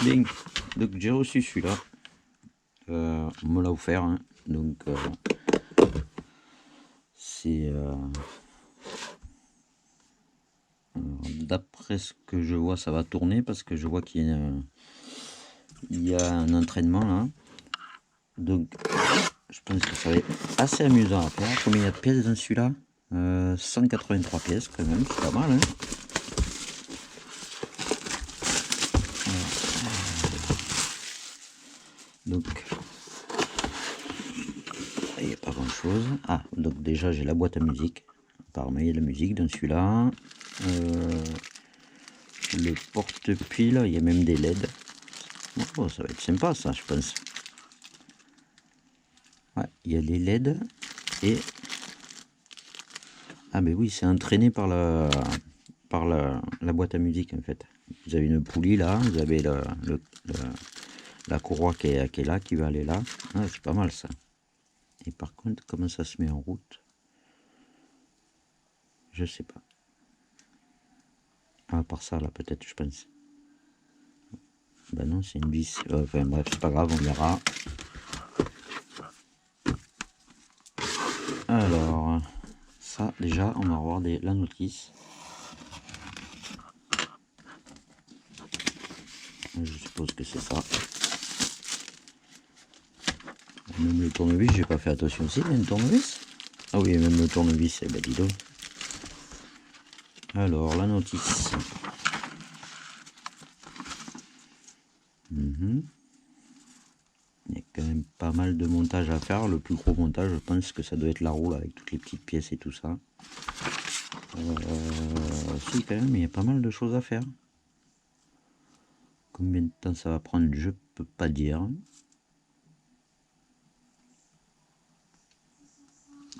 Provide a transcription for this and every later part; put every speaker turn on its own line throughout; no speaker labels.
Bien, donc j'ai reçu celui-là. On me l'a offert, hein. Donc c'est d'après ce que je vois, ça va tourner parce que je vois qu'il y a un entraînement là. Donc je pense que ça va être assez amusant à faire. Combien il y a de pièces dans celui-là? 183 pièces quand même, c'est pas mal, hein. Donc il n'y a pas grand chose. Ah, donc déjà j'ai la boîte à musique. Apparemment il y a de la musique dans celui-là. Le porte-pile, il y a même des LED. Oh, ça va être sympa ça, je pense. Ouais, il y a des LED et ah mais oui, c'est entraîné par la boîte à musique en fait. Vous avez une poulie là, vous avez la courroie qui est là, qui va aller là. Ah, c'est pas mal ça. Et par contre, comment ça se met en route? Je sais pas. À part ça là, peut-être, je pense. Bah non, c'est une vis. Enfin bref, c'est pas grave, on verra. Alors, ça déjà, on va voir la notice. Je suppose que c'est ça. Même le tournevis, j'ai pas fait attention aussi, il y a une tournevis. Ah oui, même le tournevis, eh ben dis donc. Alors, la notice. Il y a quand même pas mal de montage à faire. Le plus gros montage, je pense que ça doit être la roue là, avec toutes les petites pièces et tout ça. Si, quand même, il y a pas mal de choses à faire. Combien de temps ça va prendre, je peux pas dire.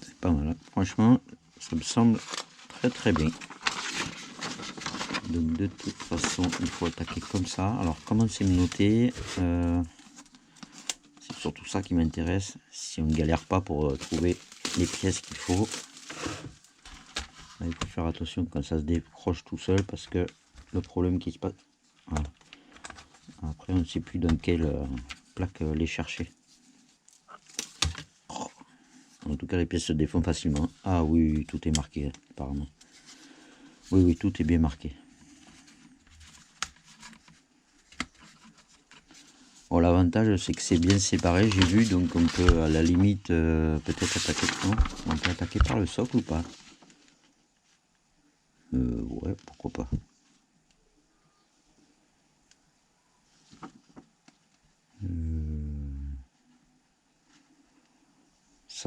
C'est pas mal, hein. Franchement, ça me semble très très bien. Donc de toute façon, il faut attaquer comme ça. Alors, comment c'est noté? C'est surtout ça qui m'intéresse. Si on ne galère pas pour trouver les pièces qu'il faut. Là, il faut faire attention quand ça se décroche tout seul parce que le problème qui se passe. Voilà. Après, on ne sait plus dans quelle plaque les chercher. En tout cas, les pièces se défont facilement. Ah oui, tout est marqué apparemment. Oui, oui, tout est bien marqué. Bon, l'avantage, c'est que c'est bien séparé, j'ai vu, donc on peut à la limite peut-être attaquer. Non, on peut attaquer par le socle ou pas? Ouais, pourquoi pas.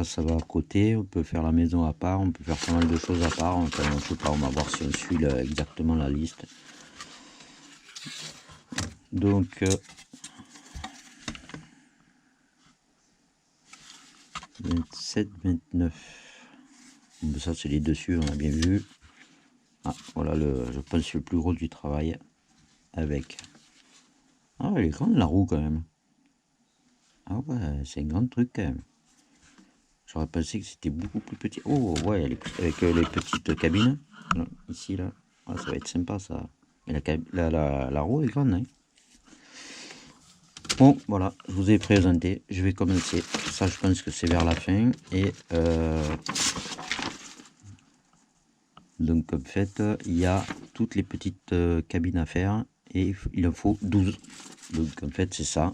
Ça va à côté, on peut faire la maison à part, on peut faire pas mal de choses à part. Enfin, je sais pas, on va voir si on suit exactement la liste. Donc, 27, 29. Bon, ça, c'est les dessus, on a bien vu. Ah, voilà, je pense, le plus gros du travail. Avec. Ah, elle est grande la roue quand même. Ah ouais, c'est un grand truc quand même. J'aurais pensé que c'était beaucoup plus petit. Oh ouais, avec les petites cabines. Là, ici, là. Ah, ça va être sympa ça. Et la roue est grande, hein. Bon, voilà, je vous ai présenté. Je vais commencer. Ça, je pense que c'est vers la fin. Et donc, en fait, il y a toutes les petites cabines à faire. Et il en faut 12. Donc, en fait, c'est ça.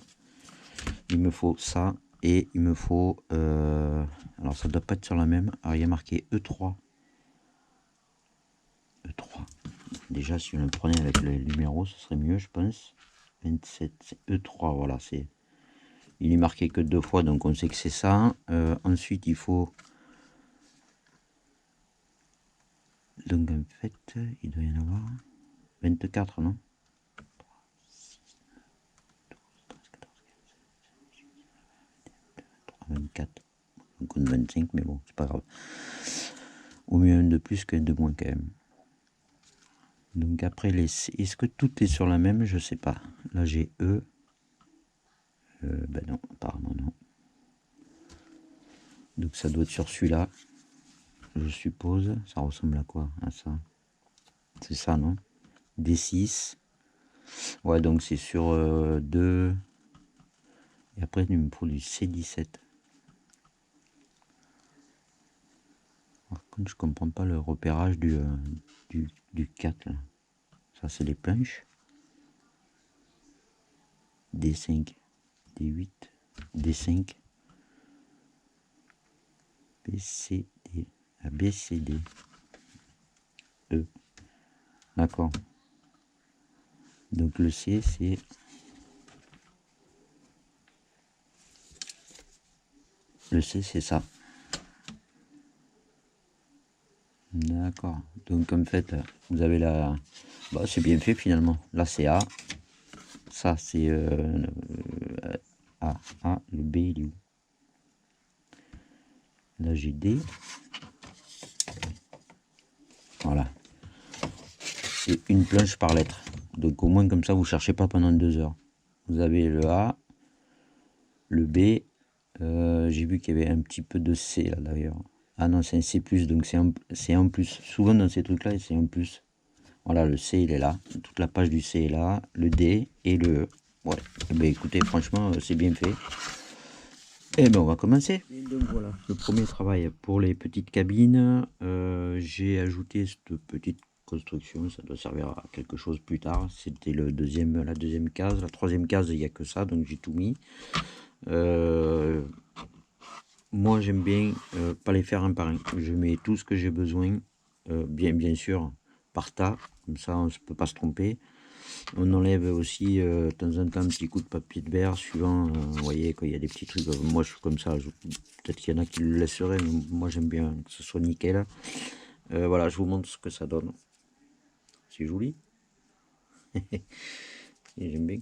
Il me faut ça. Et il me faut... alors, ça doit pas être sur la même. Alors, il y a marqué E3. E3. Déjà, si on le prenait avec le numéro, ce serait mieux, je pense. 27, c'est E3, voilà, c'est... Il est marqué que 2 fois, donc on sait que c'est ça. Ensuite, il faut... Donc, en fait, il doit y en avoir 24, non? 24. On compte 25, mais bon, c'est pas grave. Au mieux un de plus qu'un de moins, quand même. Donc, après, est-ce que tout est sur la même? Je sais pas. Là, j'ai E. Ben non, apparemment, non. Donc, ça doit être sur celui-là. Je suppose. Ça ressemble à quoi? À ça. C'est ça, non? D6. Ouais, donc c'est sur 2. Et après, il me faut du C17. Par contre, je comprends pas le repérage du 4. Là. Ça, c'est les planches. D5, D8, D5, BCD, ABCD, E. D'accord. Donc le C, c'est... Le C, c'est ça. D'accord. Donc en fait, vous avez la... Bah, c'est bien fait finalement. Là, c'est A. Ça, c'est A. A. Le B, il est où? Là, j'ai D. Voilà. C'est une planche par lettre. Donc au moins comme ça, vous ne cherchez pas pendant 2 heures. Vous avez le A, le B. J'ai vu qu'il y avait un petit peu de C là d'ailleurs. Ah non, c'est un C+, donc c'est en plus. Souvent dans ces trucs-là, c'est en plus. Voilà, le C, il est là. Toute la page du C est là. Le D et le E. Ouais. Eh ben, écoutez, franchement, c'est bien fait. Et ben, on va commencer. Et donc voilà, le premier travail pour les petites cabines. J'ai ajouté cette petite construction. Ça doit servir à quelque chose plus tard. C'était la deuxième case. La troisième case, il n'y a que ça, donc j'ai tout mis. Moi, j'aime bien pas les faire un par un. Je mets tout ce que j'ai besoin, bien sûr, par tas. Comme ça, on ne peut pas se tromper. On enlève aussi de temps en temps un petit coup de papier de verre, suivant, vous voyez, quand il y a des petits trucs. Moi, je suis comme ça. Peut-être qu'il y en a qui le laisseraient, mais moi, j'aime bien que ce soit nickel. Voilà, je vous montre ce que ça donne. C'est joli. J'aime bien.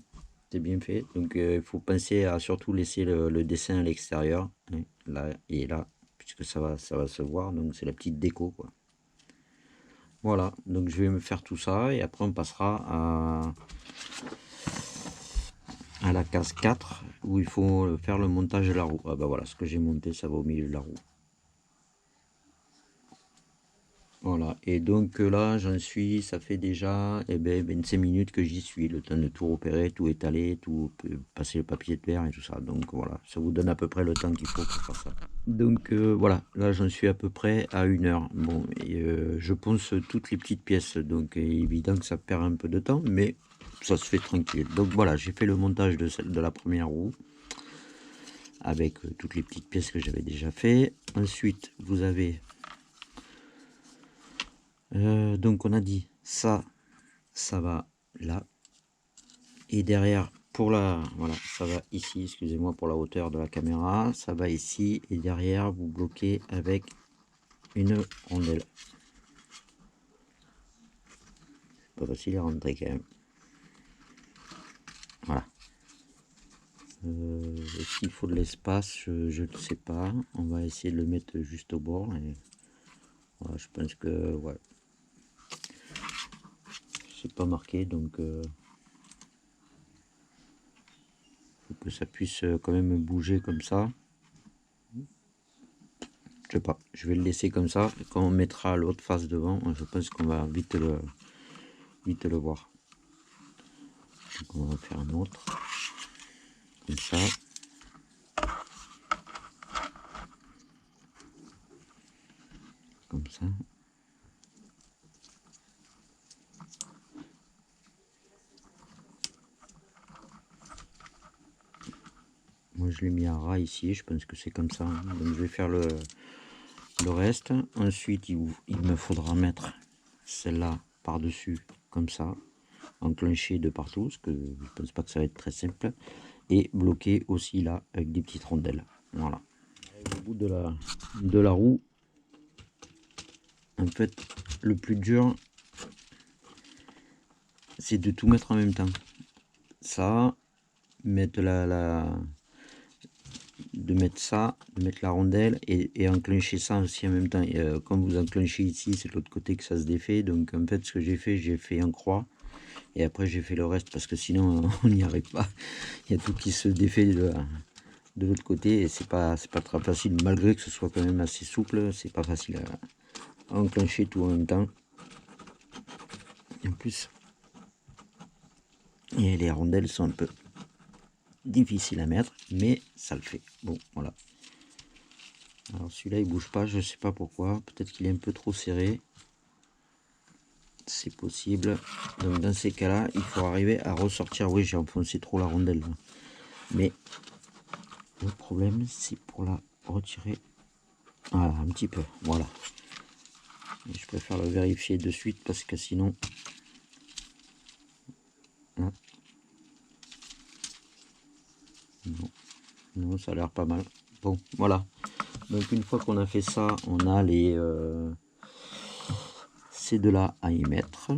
C'est bien fait. Donc, il faut penser à surtout laisser le dessin à l'extérieur, hein, là et là, puisque ça va se voir. Donc, c'est la petite déco, quoi. Voilà, donc je vais me faire tout ça et après on passera à la case 4 où il faut faire le montage de la roue. Ah bah voilà, ce que j'ai monté, ça va au milieu de la roue. Voilà, et donc là j'en suis, ça fait déjà 25 minutes que j'y suis, le temps de tout repérer, tout étaler, tout passer le papier de verre et tout ça. Donc voilà, ça vous donne à peu près le temps qu'il faut pour faire ça. Donc voilà, là j'en suis à peu près à 1 heure. Bon, et, je ponce toutes les petites pièces, donc évident que ça perd un peu de temps, mais ça se fait tranquille. Donc voilà, j'ai fait le montage de la première roue avec toutes les petites pièces que j'avais déjà fait. Ensuite, vous avez donc on a dit ça va là, et derrière pour la voilà, ça va ici, excusez-moi pour la hauteur de la caméra, ça va ici, et derrière vous bloquez avec une rondelle. Pas facile à rentrer quand même. Voilà. S'il faut de l'espace, je ne sais pas. On va essayer de le mettre juste au bord. Et voilà, je pense que ouais. C'est pas marqué, donc faut que ça puisse quand même bouger comme ça. Je sais pas. Je vais le laisser comme ça. Et quand on mettra l'autre face devant, je pense qu'on va vite le voir. Donc on va faire un autre comme ça. Comme ça. Moi je l'ai mis à ras ici, je pense que c'est comme ça. Donc je vais faire le reste. Ensuite il me faudra mettre celle-là par dessus comme ça, enclencher de partout, parce que je pense pas que ça va être très simple, et bloquer aussi là avec des petites rondelles. Voilà. Au bout de la roue, en fait le plus dur c'est de tout mettre en même temps. Ça, mettre de mettre ça, de mettre la rondelle et enclencher ça aussi en même temps. Et, comme vous enclenchez ici, c'est de l'autre côté que ça se défait. Donc en fait, ce que j'ai fait en croix. Et après, j'ai fait le reste parce que sinon, on n'y arrive pas. Il y a tout qui se défait de l'autre côté et c'est pas très facile. Malgré que ce soit quand même assez souple, c'est pas facile à enclencher tout en même temps. Et en plus, Et les rondelles sont un peu difficiles à mettre, mais ça le fait. Bon, voilà. Alors celui-là, il bouge pas, je sais pas pourquoi. Peut-être qu'il est un peu trop serré. C'est possible. Donc dans ces cas-là, il faut arriver à ressortir. Oui, j'ai enfoncé trop la rondelle. Là. Mais le problème, c'est pour la retirer. Voilà, un petit peu. Voilà. Et je préfère le vérifier de suite parce que sinon... Là. Non. Non, ça a l'air pas mal. Bon, voilà. Donc une fois qu'on a fait ça, on a les ces deux-là à y mettre.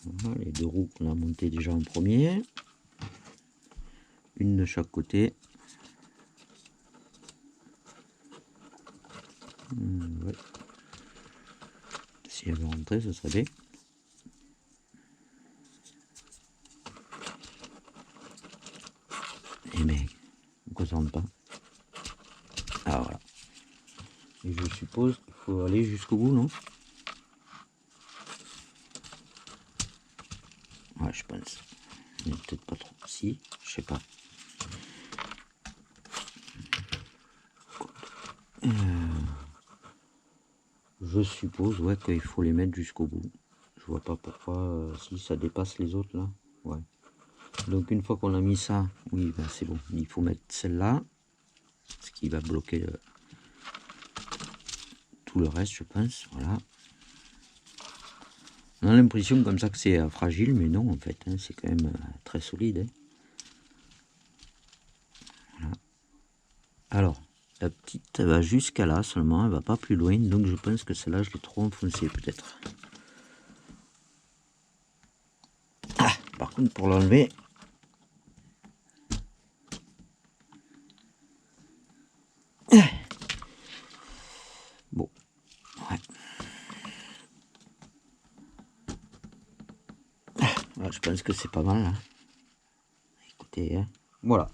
Voilà, les deux roues qu'on a montées déjà en premier. Une de chaque côté. Ouais. Si elle veut rentrer, ce serait bien. Et mais pourquoi ça rentre pas? Ah voilà. Et je suppose qu'il faut aller jusqu'au bout, non? Ouais, je pense. Mais peut-être pas trop. Si, je sais pas. Je suppose, ouais, qu'il faut les mettre jusqu'au bout. Je vois pas pourquoi, si ça dépasse les autres là. Ouais. Donc une fois qu'on a mis ça, oui, ben c'est bon. Il faut mettre celle-là, ce qui va bloquer tout le reste, je pense. Voilà. On a l'impression comme ça que c'est fragile, mais non en fait, hein, c'est quand même très solide. Hein. Voilà. Alors, la petite elle va jusqu'à là seulement, elle va pas plus loin, donc je pense que celle-là je l'ai trop enfoncée peut-être. Ah, par contre pour l'enlever, bon, ouais. Ouais, je pense que c'est pas mal. Hein. Écoutez, hein. Voilà.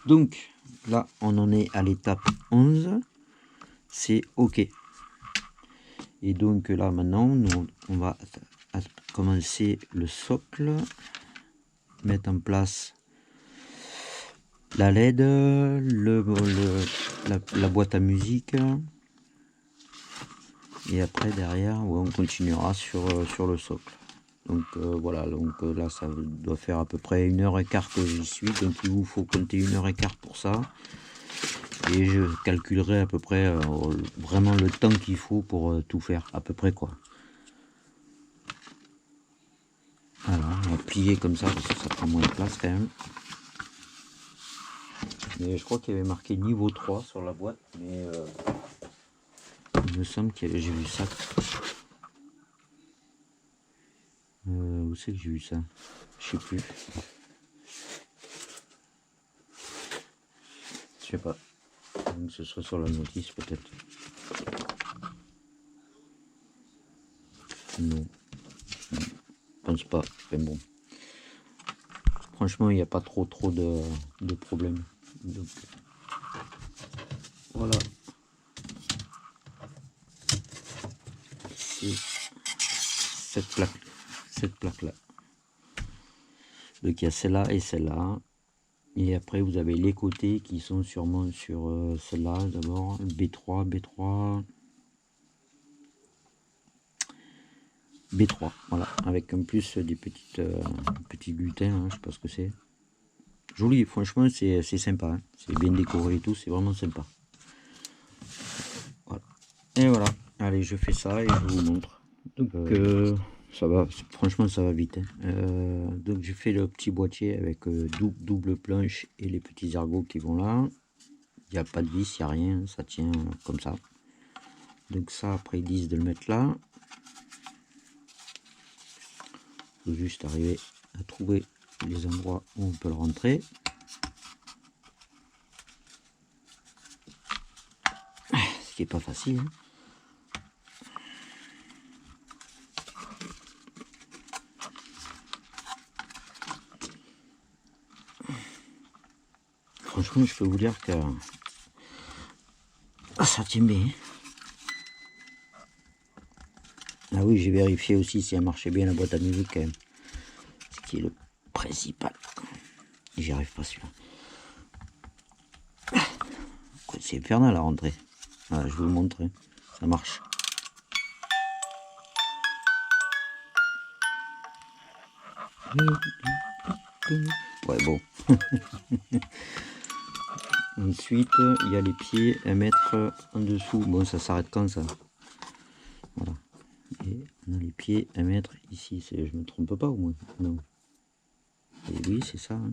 Donc là, on en est à l'étape 11. C'est OK. Et donc là, maintenant, nous, on va commencer le socle. Mettre en place la LED, la boîte à musique. Et après, derrière, ouais, on continuera sur le socle. Donc voilà, donc là ça doit faire à peu près 1h15 que j'y suis, donc il vous faut compter 1h15 pour ça. Et je calculerai à peu près vraiment le temps qu'il faut pour tout faire, à peu près quoi. Voilà, on va plier comme ça parce que ça prend moins de place quand même. Mais je crois qu'il y avait marqué niveau 3 sur la boîte, mais il me semble que j'ai vu ça. Où c'est que j'ai vu ça? Je sais plus. Je sais pas. Donc ce serait sur la notice peut-être. Non. Je pense pas. Mais bon. Franchement, il n'y a pas trop de problèmes. Donc, voilà. C'est cette plaque là. Donc il y a celle-là et celle-là. Et après vous avez les côtés qui sont sûrement sur celle-là d'abord. B3, B3. B3, voilà, avec en plus des petits lutins, hein, je sais pas ce que c'est. Joli, franchement, c'est sympa, hein. C'est bien décoré et tout, c'est vraiment sympa. Voilà. Et voilà, allez, je fais ça et je vous montre. Donc, ça va, franchement, ça va vite. Hein. Donc, je fais le petit boîtier avec double planche et les petits ergots qui vont là. Il n'y a pas de vis, il n'y a rien, ça tient comme ça. Donc, ça, après, ils disent de le mettre là. Il faut juste arriver à trouver les endroits où on peut le rentrer. Ce qui est pas facile. Hein. Franchement, je peux vous dire que ça tient bien. Ah oui, j'ai vérifié aussi si elle marchait bien la boîte à musique quand même. Ce qui est le principal. J'y arrive pas celui-là. C'est infernal à rentrer. Voilà, je vous le montre. Ça marche. Ouais, bon. Ensuite, il y a les pieds à mettre en dessous. Bon, ça s'arrête quand ça? Voilà. Et on a les pieds à mettre ici. Je me trompe pas au moins? Non. Et oui, c'est ça. Hein.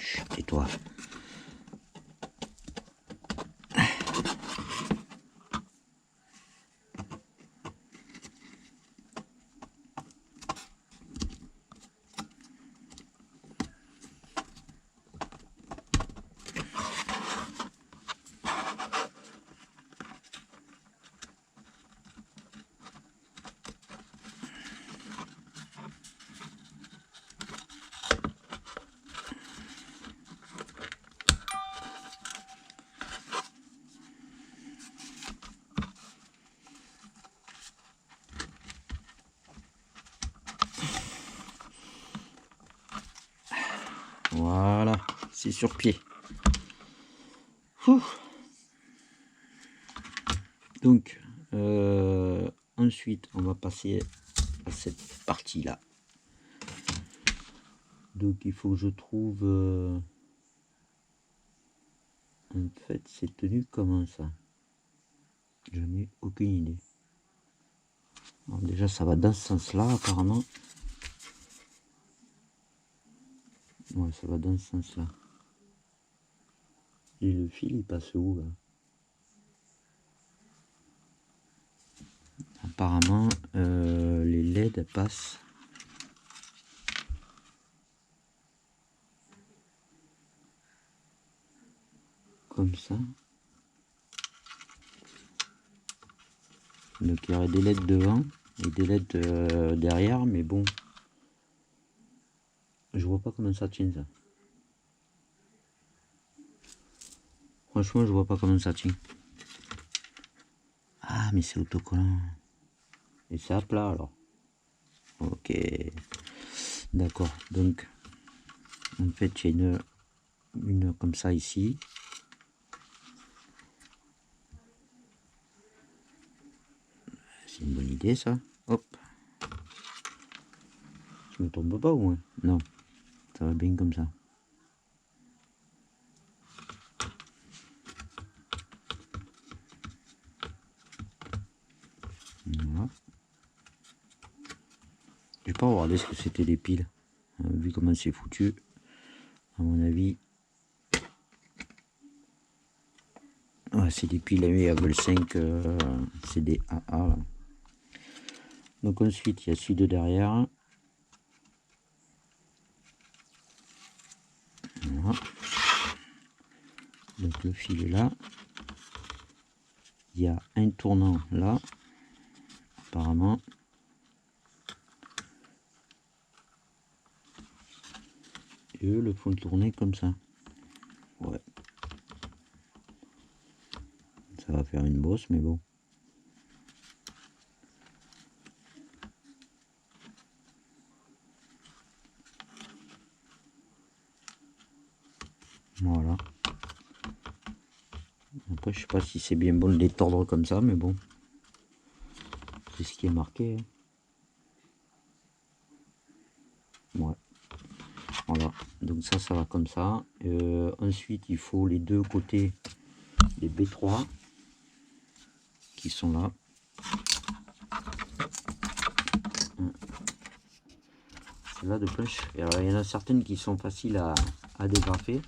Chut, tais-toi. Voilà, c'est sur pied. Ouh. Donc, ensuite, on va passer à cette partie-là. Donc, il faut que je trouve... en fait, c'est tenu comment ça? Je n'ai aucune idée. Alors, déjà, ça va dans ce sens-là, apparemment. Ouais, ça va dans ce sens-là. Et le fil, il passe où, là? Apparemment, les LED passent... comme ça. Donc, il y aurait des LED devant et des LED derrière, mais bon... Je vois pas comment ça tient, ça. Franchement, je vois pas comment ça tient. Ah, mais c'est autocollant. Et c'est à plat, alors. Ok. D'accord. Donc, en fait, il y a une comme ça ici. C'est une bonne idée, ça. Hop. Je me tombe pas, au moins. Non. Ça va bien comme ça. Voilà. J'ai pas regardé ce que c'était les piles. Vu comment c'est foutu, à mon avis. Ouais, c'est des piles AV5, c'est des AA. Là. Donc ensuite, il y a celui de derrière. Voilà. Donc le fil est là. Il y a un tournant là, apparemment. Et eux le font tourner comme ça. Ouais. Ça va faire une bosse, mais bon. Voilà. Après, je sais pas si c'est bien bon de les tordre comme ça, mais bon. C'est ce qui est marqué. Hein. Ouais. Voilà. Donc ça va comme ça. Ensuite, il faut les deux côtés des B3 qui sont là. Celle-là de pêche. Alors, il y en a certaines qui sont faciles à dégrafer.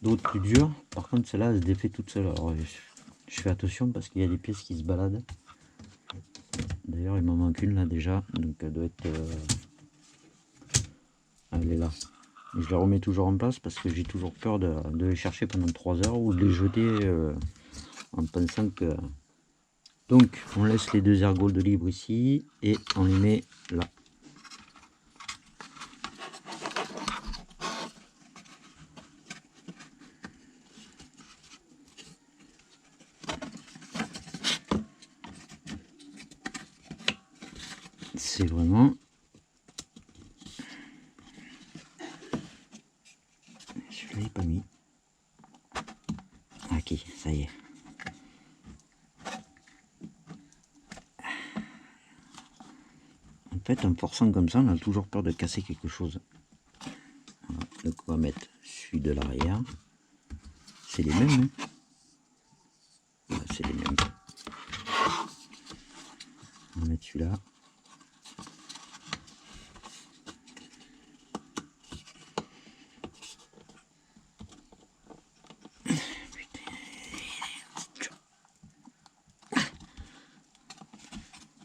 D'autres plus dures. Par contre, celle-là, elle se défait toute seule. Alors, je fais attention parce qu'il y a des pièces qui se baladent. D'ailleurs, il m'en manque une là déjà. Donc, elle doit être... elle est là. Et je les remets toujours en place parce que j'ai toujours peur de les chercher pendant 3 heures ou de les jeter en pensant que... Donc, on laisse les deux ergols de libre ici et on les met là. c'est vraiment... Je ne l'ai pas mis. Ok, ça y est. En fait, en forçant comme ça, on a toujours peur de casser quelque chose. Voilà. Donc on va mettre celui de l'arrière. C'est les mêmes, hein. Voilà, c'est les mêmes. On va mettre celui-là.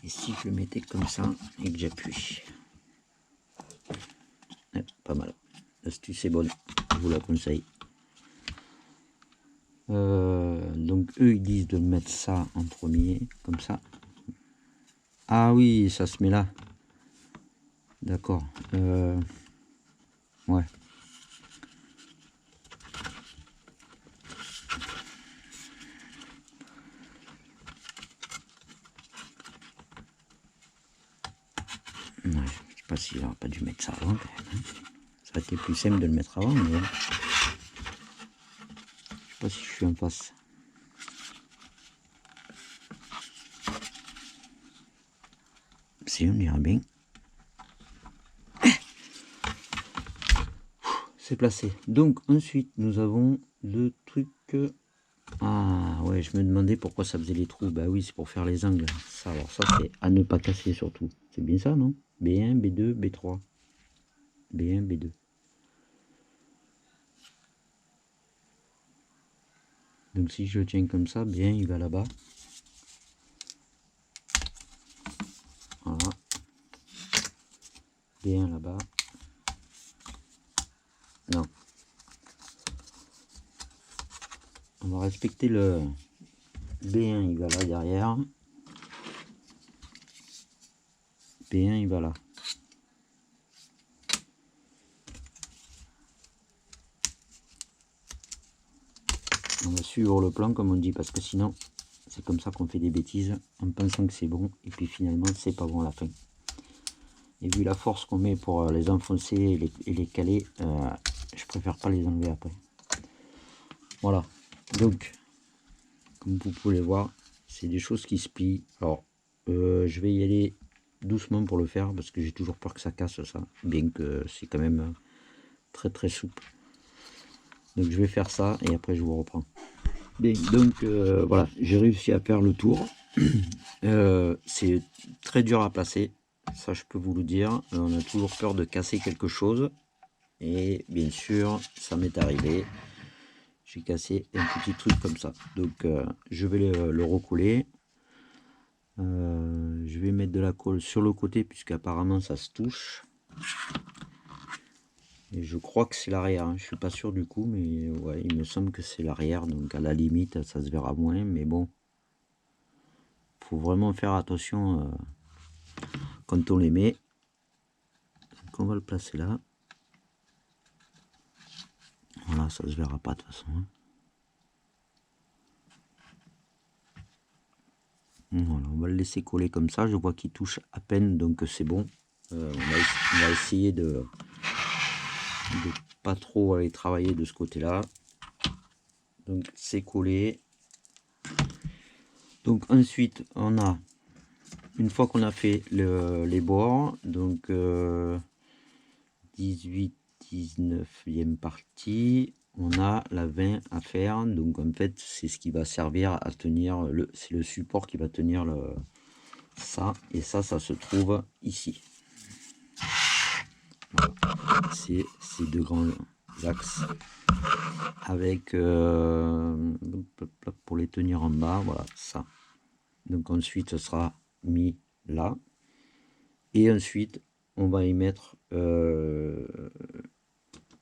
Et si je le mettais comme ça et que j'appuie, pas mal. L'astuce est bonne, je vous la conseille. Donc eux ils disent de mettre ça en premier, comme ça. Ah oui, ça se met là. D'accord. Ouais. Ouais, je sais pas s'il n'aurait pas dû mettre ça avant quand même, hein. Ça aurait été plus simple de le mettre avant, mais je sais pas si je suis en face. Si on dirait bien. C'est placé. Donc ensuite nous avons le truc. Ah ouais, je me demandais pourquoi ça faisait les trous. Bah oui, c'est pour faire les angles. Ça, alors ça c'est à ne pas casser surtout. C'est bien ça, non? B1, B2, B3. B1, B2. Donc si je tiens comme ça, bien il va là-bas. Voilà. B1 là-bas. Non. On va respecter le B1, il va là derrière. B1, il va là. On va suivre le plan comme on dit, parce que sinon, c'est comme ça qu'on fait des bêtises, en pensant que c'est bon, et puis finalement, c'est pas bon à la fin. Et vu la force qu'on met pour les enfoncer et les caler, je préfère pas les enlever après. Voilà. Donc, comme vous pouvez voir, c'est des choses qui se plient. Alors, je vais y aller doucement pour le faire, parce que j'ai toujours peur que ça casse ça, bien que c'est quand même très très souple. Donc je vais faire ça et après je vous reprends. Bien, donc voilà, j'ai réussi à faire le tour. C'est très dur à placer, ça je peux vous le dire. On a toujours peur de casser quelque chose. Et bien sûr, ça m'est arrivé. J'ai cassé un petit truc comme ça. Donc je vais le recouler. Je vais mettre de la colle sur le côté puisqu'apparemment ça se touche. Et je crois que c'est l'arrière, hein. Je suis pas sûr du coup, mais ouais, il me semble que c'est l'arrière, donc à la limite ça se verra moins, mais bon, faut vraiment faire attention quand on les met. Donc on va le placer là. Voilà, ça se verra pas de toute façon, hein. Voilà, on va le laisser coller comme ça. Je vois qu'il touche à peine, donc c'est bon. On va essayer de pas trop aller travailler de ce côté-là. Donc c'est collé. Donc ensuite on a, une fois qu'on a fait les bords, donc 18, 19e partie, on a la 20 à faire. Donc en fait c'est ce qui va servir à tenir c'est le support qui va tenir ça, et ça se trouve ici. Voilà. C'est ces deux grands axes avec pour les tenir en bas, voilà ça. Donc ensuite ce sera mis là, et ensuite on va y mettre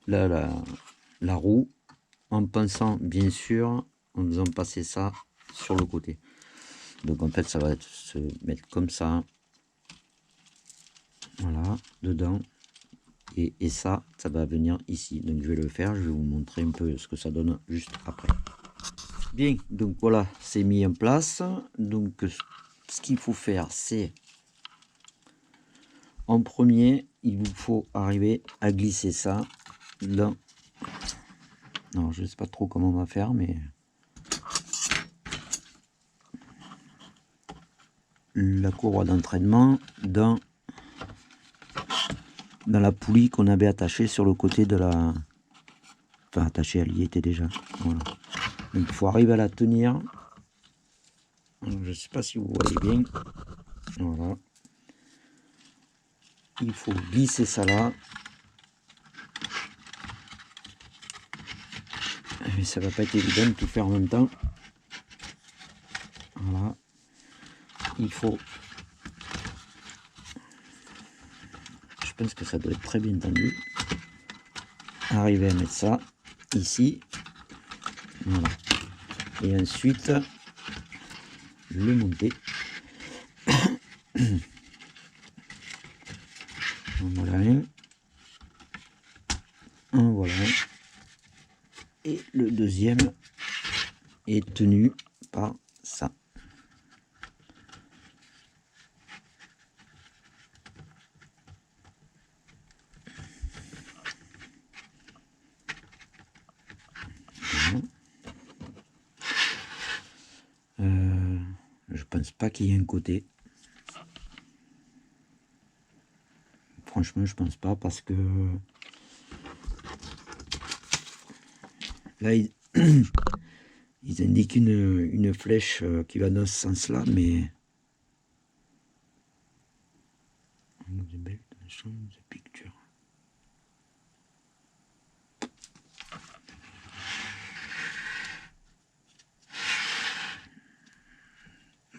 là la roue, en pensant bien sûr, en faisant passer ça sur le côté. Donc en fait ça va se mettre comme ça, voilà, dedans, et ça va venir ici. Donc je vais le faire, je vais vous montrer un peu ce que ça donne juste après. Bien, donc voilà, c'est mis en place. Donc ce qu'il faut faire, c'est En premier, il vous faut arriver à glisser ça dans... Alors, je ne sais pas trop comment on va faire, mais... la courroie d'entraînement dans la poulie qu'on avait attachée sur le côté de la... Enfin, attachée, elle y était déjà. Voilà. Donc, il faut arriver à la tenir. Alors, je ne sais pas si vous voyez bien. Voilà. Il faut glisser ça là. Mais ça va pas être évident de tout faire en même temps. Voilà. Il faut... Je pense que ça doit être très bien tendu. Arriver à mettre ça ici. Voilà. Et ensuite, le monter. Voilà un. Un, voilà un. Et le deuxième est tenu par ça. Je pense pas qu'il y ait un côté. Franchement, je pense pas parce que là, ils indiquent une flèche qui va dans ce sens-là, mais des belles pictures.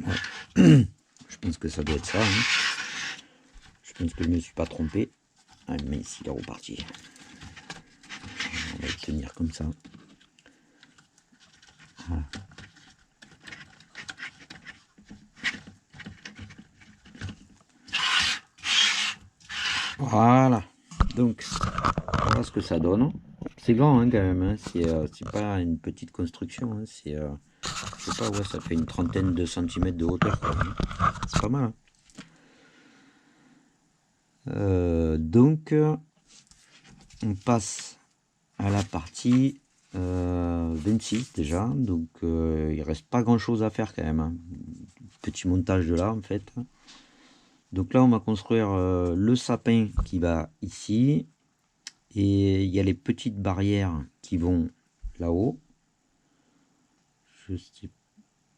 Ouais. Je pense que ça doit être ça. Hein. Je pense que je ne me suis pas trompé. Ah, mais ici, il est reparti. On va le tenir comme ça. Voilà. Voilà. Donc, voilà ce que ça donne. C'est grand hein, quand même. Hein. C'est pas une petite construction. Hein. C'est, je sais pas, ouais, ça fait une trentaine de centimètres de hauteur. C'est pas mal. Hein. Donc, on passe à la partie 26 déjà. Donc, il reste pas grand chose à faire quand même. Hein. Petit montage de là en fait. Donc là, on va construire le sapin qui va ici. Et il y a les petites barrières qui vont là-haut. Je sais...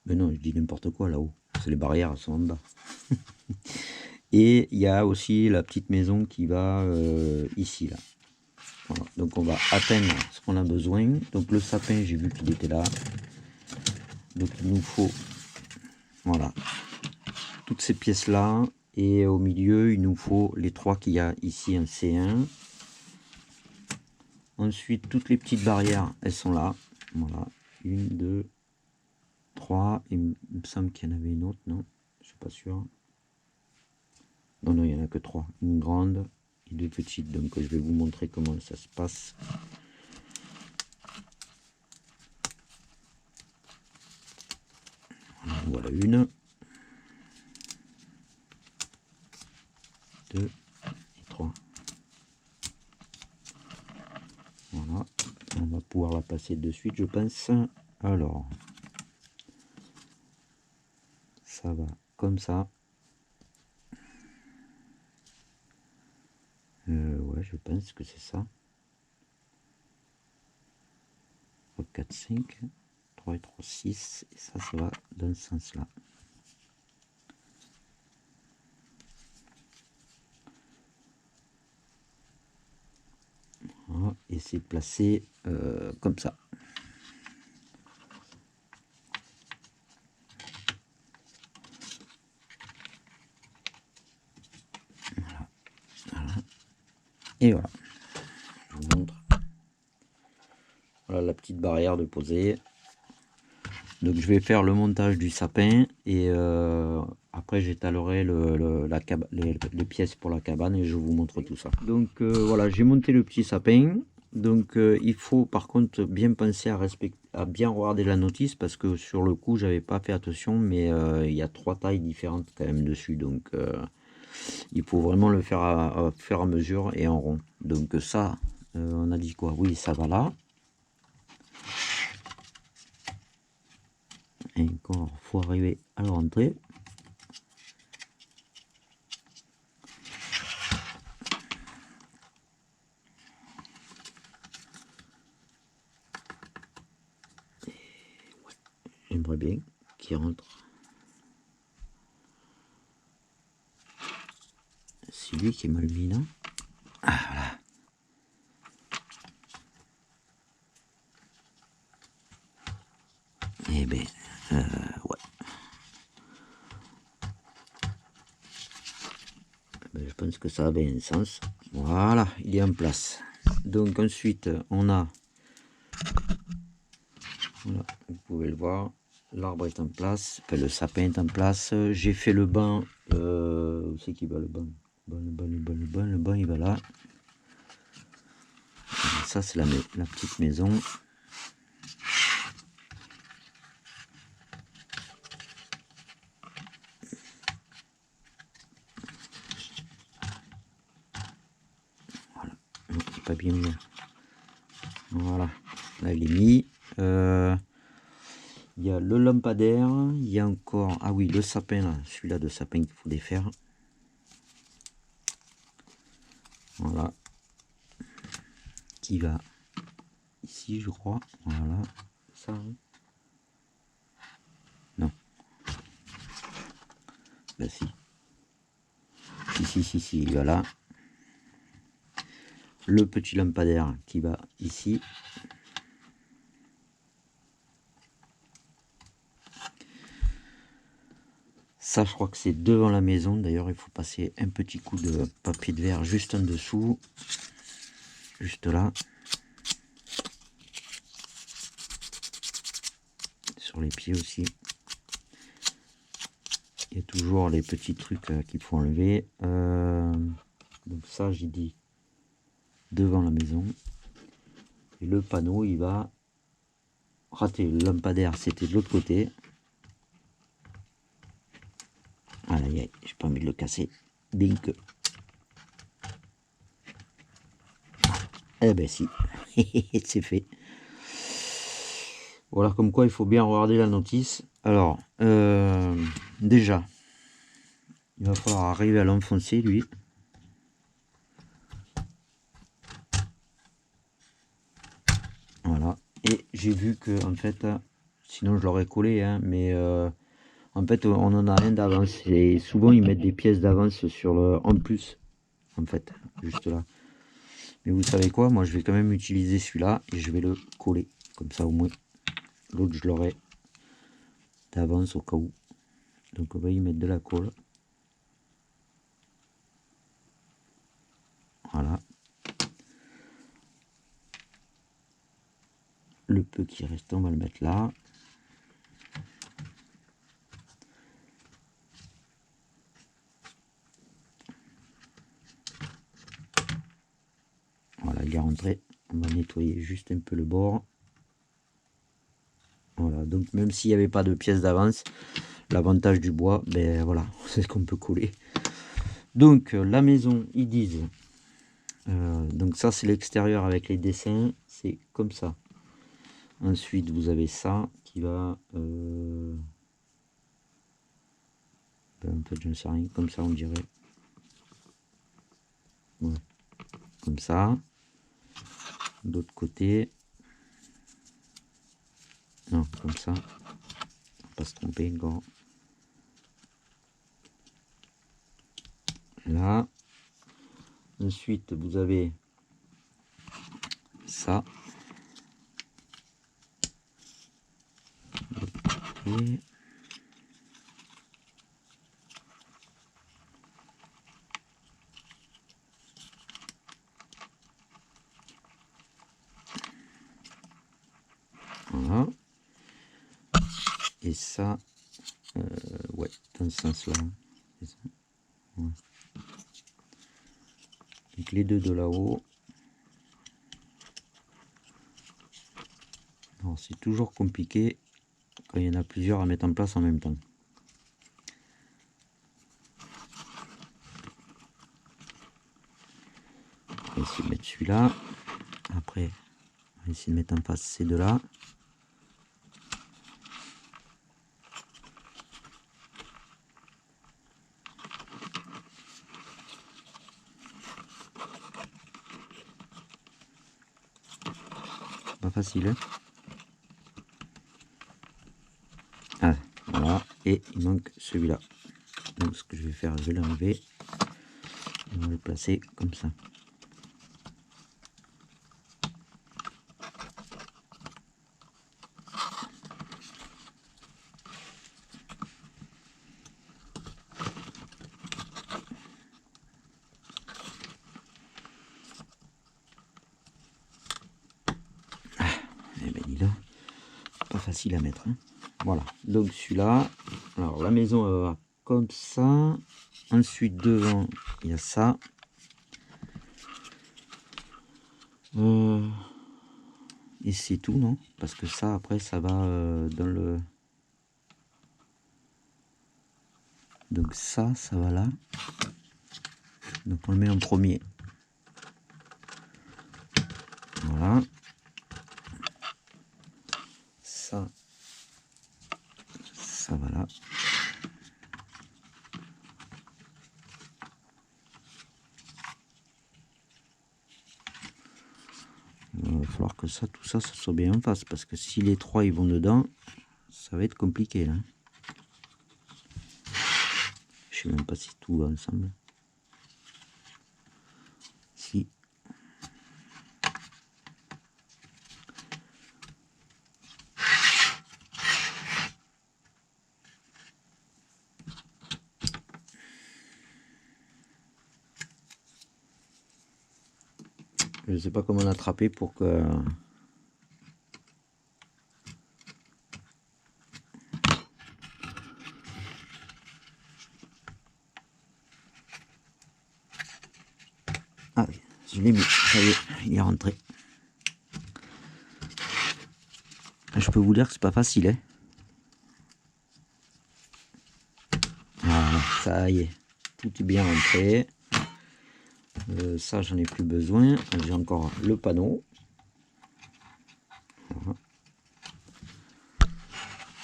Mais non, je dis n'importe quoi là-haut. C'est les barrières, elles sont en bas. Et il y a aussi la petite maison qui va ici, là. Voilà. Donc on va atteindre ce qu'on a besoin. Donc le sapin, j'ai vu qu'il était là. Donc il nous faut, voilà, toutes ces pièces-là. Et au milieu, il nous faut les trois qu'il y a ici en C1. Ensuite, toutes les petites barrières, elles sont là. Voilà, 1, 2, 3. Il me semble qu'il y en avait une autre, non? Je suis pas sûr. Non, non, il n'y en a que 3. Une grande et 2 petites. Donc, je vais vous montrer comment ça se passe. Voilà une. 2 et 3. Voilà. On va pouvoir la passer de suite, je pense. Alors, ça va comme ça. Ouais, je pense que c'est ça. 3, 4, 5. 3 et 3, 6. Et ça va dans ce sens-là. Voilà. Et c'est placé comme ça. Voilà. Voilà. Et voilà. Je vous montre. Voilà la petite barrière de poser. Donc je vais faire le montage du sapin et après j'étalerai les pièces pour la cabane et je vous montre tout ça. Donc voilà, j'ai monté le petit sapin. Donc il faut par contre bien penser à bien regarder la notice parce que sur le coup j'avais pas fait attention, mais il y a 3 tailles différentes quand même dessus. Donc Il faut vraiment le faire à faire à mesure et en rond. Donc ça, on a dit quoi? Oui, ça va là. Et encore, faut arriver à le rentrer. J'aimerais bien qu'il rentre. C'est lui qui est mal mis là. Ah voilà. Eh ben, ouais. Ben, je pense que ça avait un sens. Voilà, il est en place. Donc ensuite, on a, voilà, vous pouvez le voir, l'arbre est en place, enfin, le sapin est en place. J'ai fait le banc. Où c'est qu'il va le banc? Le banc, il va là. Et ça, c'est la petite maison. Voilà, c'est pas bien mis. Voilà, là il est mis. Il y a le lampadaire, il y a encore, ah oui, le sapin là, celui-là de sapin qu'il faut défaire. Voilà, qui va ici, je crois. Voilà, ça. Non. Ben si. Si, il va là. Le petit lampadaire qui va ici. Ça, je crois que c'est devant la maison. D'ailleurs, il faut passer un petit coup de papier de verre juste en dessous. Juste là. Sur les pieds aussi. Il y a toujours les petits trucs qu'il faut enlever. Donc ça, j'ai dit devant la maison. Et le panneau, il va rater. Le lampadaire, c'était de l'autre côté. Voilà, j'ai pas envie de le casser. Bink. Eh ben si, c'est fait. Voilà, comme quoi il faut bien regarder la notice. Alors, déjà, il va falloir arriver à l'enfoncer, lui. Voilà. Et j'ai vu que, en fait, sinon je l'aurais collé, hein, mais en fait, on en a un d'avance. Et souvent, ils mettent des pièces d'avance sur le, en plus, en fait, juste là. Mais vous savez quoi? Moi, je vais quand même utiliser celui-là et je vais le coller. Comme ça, au moins, l'autre, je l'aurai d'avance au cas où. Donc, on va y mettre de la colle. Voilà. Le peu qui reste, on va le mettre là. Voilà, il est rentré. On va nettoyer juste un peu le bord. Voilà, donc même s'il n'y avait pas de pièce d'avance, l'avantage du bois, ben voilà, c'est ce qu'on peut coller. Donc la maison, ils disent, donc ça c'est l'extérieur avec les dessins, c'est comme ça. Ensuite vous avez ça qui va, ben, en fait je ne sais rien, comme ça on dirait. Ouais, comme ça. D'autre côté, non, comme ça. Pas se tromper encore. Là. Ensuite, vous avez ça. Et voilà. Et ça, ouais, dans ce sens-là. Ouais. Donc les deux de là-haut. C'est toujours compliqué quand il y en a plusieurs à mettre en place en même temps. va essayer de mettre celui-là. Après, on va essayer de mettre en face ces deux-là. Pas facile, hein. Ah, voilà. Et il manque celui-là. Donc ce que je vais faire, je vais l'enlever. On va le placer comme ça. Eh ben dis donc, pas facile à mettre, hein. Voilà, donc celui-là, alors la maison va comme ça. Ensuite devant il y a ça. Et c'est tout, non? Parce que ça après ça va dans le... Donc ça va là. Donc on le met en premier. Voilà. Ça va là. Il va falloir que ça, tout ça, ça soit bien en face. Parce que si les trois ils vont dedans, ça va être compliqué là. Je sais même pas si tout va ensemble. Si. Je sais pas comment l'attraper pour que... Ah oui, je l'ai mis, ça y est, il est rentré. Je peux vous dire que c'est pas facile, hein. Voilà, ça y est, tout est bien rentré. Ça, j'en ai plus besoin. J'ai encore le panneau.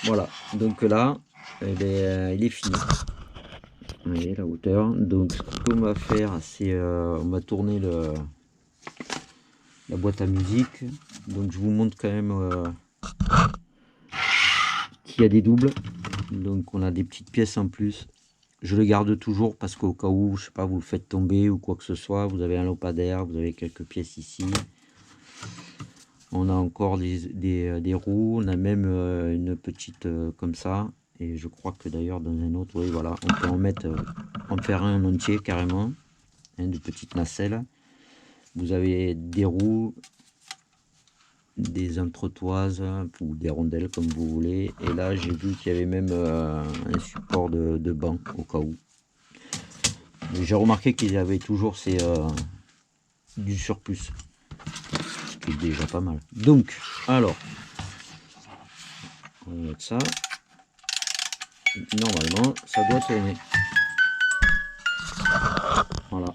Voilà, donc là, il est fini. Vous voyez la hauteur. Donc, ce qu'on va faire, c'est on va tourner la boîte à musique. Donc, je vous montre quand même qu'il y a des doubles. Donc, on a des petites pièces en plus. Je le garde toujours parce qu'au cas où, je sais pas, vous le faites tomber ou quoi que ce soit, vous avez un lampadaire, vous avez quelques pièces ici. On a encore des roues, on a même une petite comme ça. Et je crois que d'ailleurs dans un autre, oui voilà, on peut en mettre, en faire un entier carrément, hein, de petites nacelles. Vous avez des roues, des entretoises ou des rondelles comme vous voulez. Et là j'ai vu qu'il y avait même un support de banc au cas où. J'ai remarqué qu'il y avait toujours du surplus, ce qui est déjà pas mal. Donc, alors, on va mettre ça. Normalement, ça doit tourner. Voilà.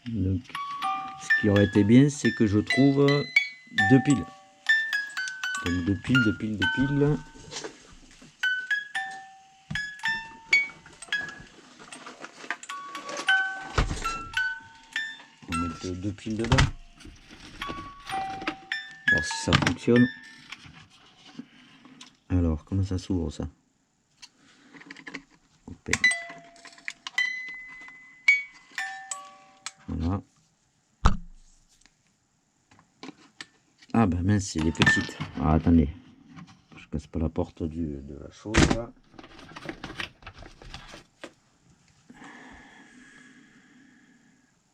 Donc, ce qui aurait été bien, c'est que je trouve deux piles. Donc, deux piles. On va mettre deux piles dedans. Voir si ça fonctionne. Alors, comment ça s'ouvre ça? Open. Voilà. Ah bah mince, c'est les petites. Ah, attendez. Je casse pas la porte de la chose là.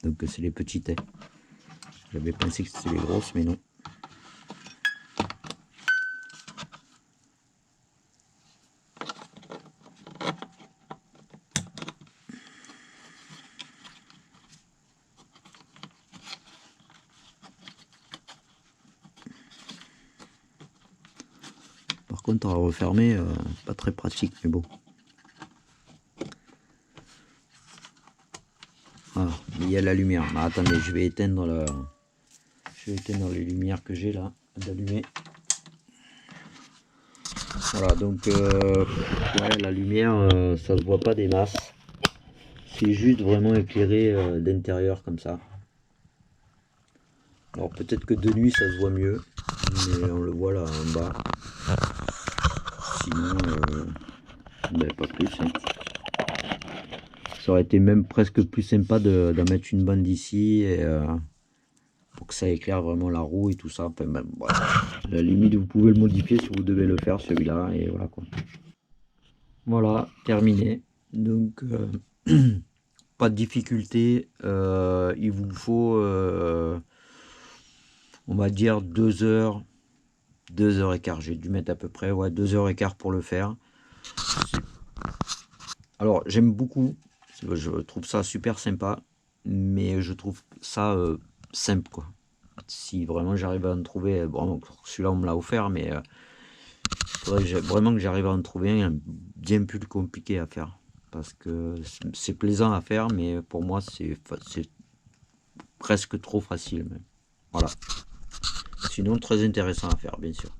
Donc c'est les petites. Hein. J'avais pensé que c'était les grosses, mais non. contre à refermer, pas très pratique, mais bon. Ah, mais il y a la lumière. Ah, attendez, je vais éteindre les lumières que j'ai là d'allumer. Voilà, donc ouais, la lumière, ça se voit pas des masses. C'est juste vraiment éclairé d'intérieur comme ça. Alors peut-être que de nuit ça se voit mieux, mais on le voit là en bas. Sinon, ben, pas plus. Hein. Ça aurait été même presque plus sympa d'en mettre une bande ici et, pour que ça éclaire vraiment la roue et tout ça. Enfin, ben, voilà. À la limite, vous pouvez le modifier si vous devez le faire celui-là et voilà quoi. Voilà, terminé. Donc, pas de difficulté. Il vous faut, on va dire 2 heures, 2h15. J'ai dû mettre à peu près 2h15 pour le faire. Alors, j'aime beaucoup. Je trouve ça super sympa, mais je trouve ça simple quoi. Si vraiment j'arrive à en trouver, bon, celui-là on me l'a offert, mais faudrait vraiment que j'arrive à en trouver un bien plus compliqué à faire. Parce que c'est plaisant à faire, mais pour moi c'est presque trop facile. Même. Voilà. Sinon très intéressant à faire, bien sûr.